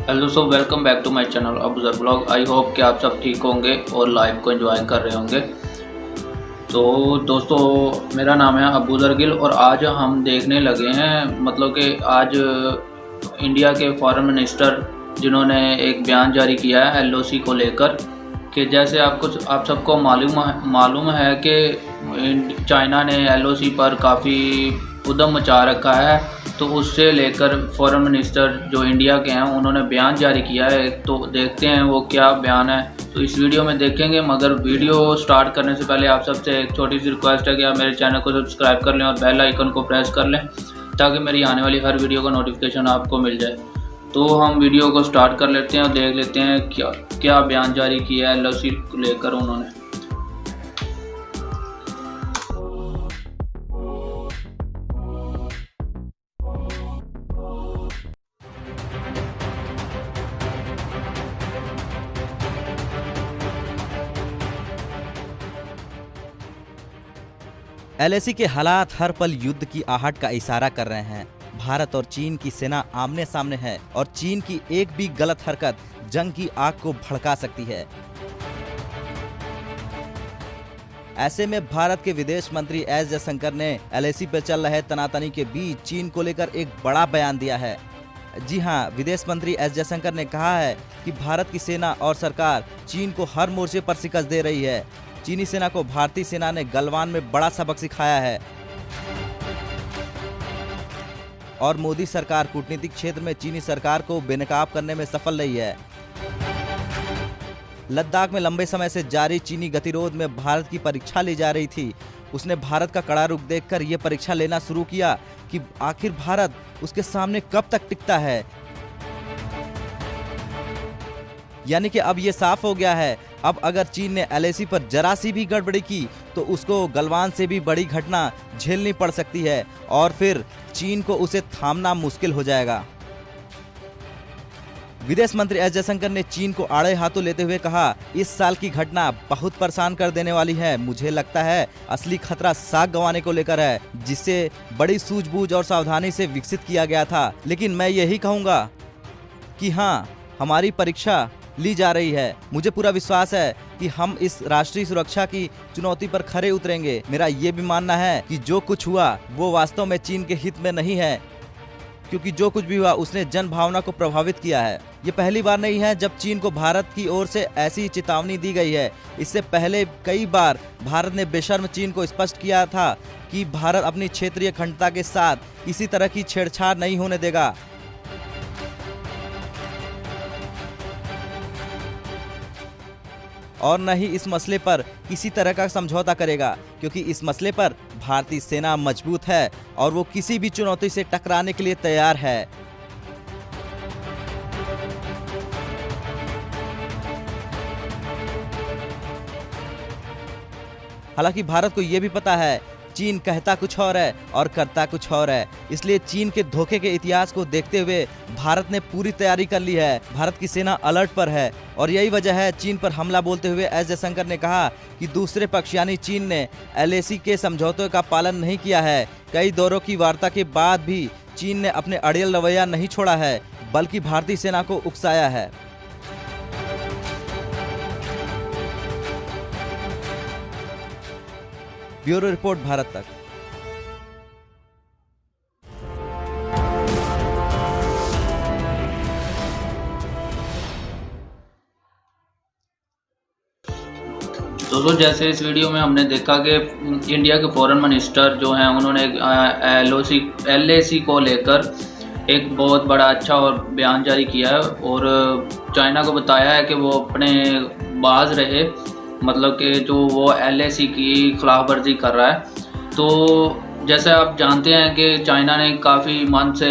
Hello so welcome back to my channel Abuzar blog. I hope कि आप सब ठीक होंगे और लाइफ को एंजॉय कर रहे होंगे। तो दोस्तों, मेरा नाम है अबूज़र गिल और आज हम देखने लगे हैं कि आज इंडिया के फॉरेन मिनिस्टर जिन्होंने एक बयान जारी किया है एलओसी को लेकर कि जैसे आप सबको मालूम है कि चाइना ने एलओसी पर काफ़ी उद्यम मचा रखा है। तो उससे लेकर फॉरेन मिनिस्टर जो इंडिया के हैं उन्होंने बयान जारी किया है। तो देखते हैं वो क्या बयान है, तो इस वीडियो में देखेंगे। मगर वीडियो स्टार्ट करने से पहले आप सबसे एक छोटी सी रिक्वेस्ट है कि आप मेरे चैनल को सब्सक्राइब कर लें और बेल आइकन को प्रेस कर लें ताकि मेरी आने वाली हर वीडियो का नोटिफिकेशन आपको मिल जाए। तो हम वीडियो को स्टार्ट कर लेते हैं और देख लेते हैं क्या बयान जारी किया है एलओसी को लेकर उन्होंने। एलएसी के हालात हर पल युद्ध की आहट का इशारा कर रहे हैं। भारत और चीन की सेना आमने सामने है और चीन की एक भी गलत हरकत जंग की आग को भड़का सकती है। ऐसे में भारत के विदेश मंत्री एस जयशंकर ने एलएसी पर चल रहे तनातनी के बीच चीन को लेकर एक बड़ा बयान दिया है। जी हां, विदेश मंत्री एस जयशंकर ने कहा है कि भारत की सेना और सरकार चीन को हर मोर्चे पर शिकस्त दे रही है। चीनी सेना को भारतीय सेना ने गलवान में बड़ा सबक सिखाया है और मोदी सरकार कूटनीतिक क्षेत्र में चीनी सरकार को बेनकाब करने में सफल रही है। लद्दाख में लंबे समय से जारी चीनी गतिरोध में भारत की परीक्षा ली जा रही थी। उसने भारत का कड़ा रुख देखकर यह परीक्षा लेना शुरू किया कि आखिर भारत उसके सामने कब तक टिकता है। यानी कि अब यह साफ हो गया है, अब अगर चीन ने एलएसी पर जरा सी भी गड़बड़ी की तो उसको गलवान से भी बड़ी घटना झेलनी पड़ सकती है और फिर चीन को उसे थामना मुश्किल हो जाएगा। विदेश मंत्री एस जयशंकर ने चीन को आड़े हाथों लेते हुए कहा, इस साल की घटना बहुत परेशान कर देने वाली है। मुझे लगता है असली खतरा साख गंवाने को लेकर है, जिसे बड़ी सूझबूझ और सावधानी से विकसित किया गया था। लेकिन मैं यही कहूंगा कि हाँ, हमारी परीक्षा ली जा रही है। मुझे पूरा विश्वास है कि हम इस राष्ट्रीय सुरक्षा की चुनौती पर खरे उतरेंगे। मेरा ये भी मानना है कि जो कुछ हुआ वो वास्तव में चीन के हित में नहीं है, क्योंकि जो कुछ भी हुआ उसने जन भावना को प्रभावित किया है। ये पहली बार नहीं है जब चीन को भारत की ओर से ऐसी चेतावनी दी गई है। इससे पहले कई बार भारत ने बेशर्म चीन को स्पष्ट किया था कि भारत अपनी क्षेत्रीय अखंडता के साथ किसी तरह की छेड़छाड़ नहीं होने देगा और न ही इस मसले पर किसी तरह का समझौता करेगा, क्योंकि इस मसले पर भारतीय सेना मजबूत है और वो किसी भी चुनौती से टकराने के लिए तैयार है। हालांकि भारत को यह भी पता है चीन कहता कुछ और है और करता कुछ और है, इसलिए चीन के धोखे के इतिहास को देखते हुए भारत ने पूरी तैयारी कर ली है। भारत की सेना अलर्ट पर है और यही वजह है चीन पर हमला बोलते हुए एस जयशंकर ने कहा कि दूसरे पक्ष यानी चीन ने एलएसी के समझौते का पालन नहीं किया है। कई दौरों की वार्ता के बाद भी चीन ने अपने अड़ियल रवैया नहीं छोड़ा है, बल्कि भारतीय सेना को उकसाया है। ब्यूरो रिपोर्ट, भारत तक। दोस्तों, जैसे इस वीडियो में हमने देखा कि इंडिया के फॉरेन मिनिस्टर जो हैं उन्होंने एलएसी को लेकर एक बहुत बड़ा अच्छा और बयान जारी किया है और चाइना को बताया है कि वो अपने बाज रहे, कि जो वो एलएसी की खिलाफ वर्जी कर रहा है। तो जैसे आप जानते हैं कि चाइना ने काफ़ी मन से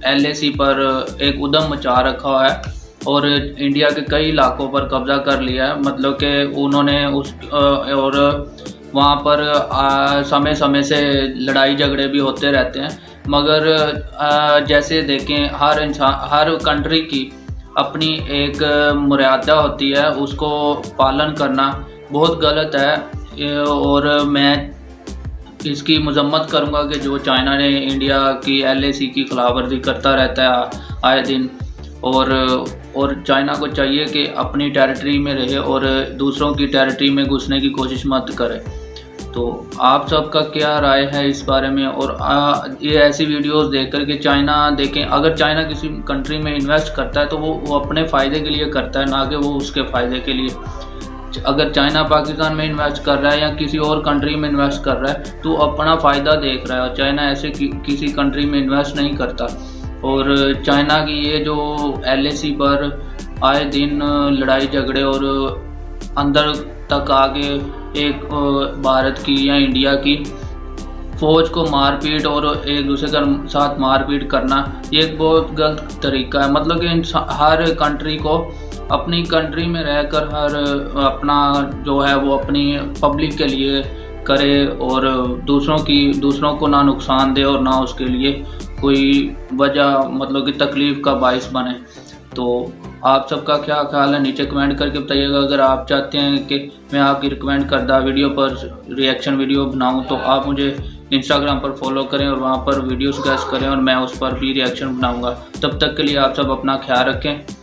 एलएसी पर एक उद्यम मचा रखा है और इंडिया के कई इलाकों पर कब्जा कर लिया है। कि उन्होंने और वहाँ पर समय समय से लड़ाई झगड़े भी होते रहते हैं। मगर जैसे देखें, हर कंट्री की अपनी एक मर्यादा होती है, उसको पालन करना बहुत गलत है और मैं इसकी मजम्मत करूंगा कि जो चाइना ने इंडिया की एलएसी की खिलाफवर्जी करता रहता है आए दिन। और चाइना को चाहिए कि अपनी टेरिटरी में रहे और दूसरों की टेरिटरी में घुसने की कोशिश मत करे। तो आप सबका क्या राय है इस बारे में? और ये ऐसी वीडियोस देख कर के चाइना देखें, अगर चाइना किसी कंट्री में इन्वेस्ट करता है तो वो अपने फ़ायदे के लिए करता है, ना कि वो उसके फ़ायदे के लिए। अगर चाइना पाकिस्तान में इन्वेस्ट कर रहा है या किसी और कंट्री में इन्वेस्ट कर रहा है तो अपना फ़ायदा देख रहा है, और चाइना ऐसे किसी कंट्री में इन्वेस्ट नहीं करता। और चाइना की ये जो LAC पर आए दिन लड़ाई झगड़े और अंदर तक आगे एक भारत की या इंडिया की फ़ौज को मारपीट और एक दूसरे के साथ मारपीट करना, ये एक बहुत गलत तरीका है। मतलब कि हर कंट्री को अपनी कंट्री में रहकर हर अपना जो है वो अपनी पब्लिक के लिए करे और दूसरों को ना नुकसान दे और ना उसके लिए कोई वजह मतलब कि तकलीफ़ का बाइस बने। तो आप सबका क्या ख्याल है, नीचे कमेंट करके बताइएगा। अगर आप चाहते हैं कि मैं आपकी रिकमेंड करदा वीडियो पर रिएक्शन वीडियो बनाऊं तो आप मुझे इंस्टाग्राम पर फॉलो करें और वहां पर वीडियो सजेस्ट करें और मैं उस पर भी रिएक्शन बनाऊंगा। तब तक के लिए आप सब अपना ख्याल रखें।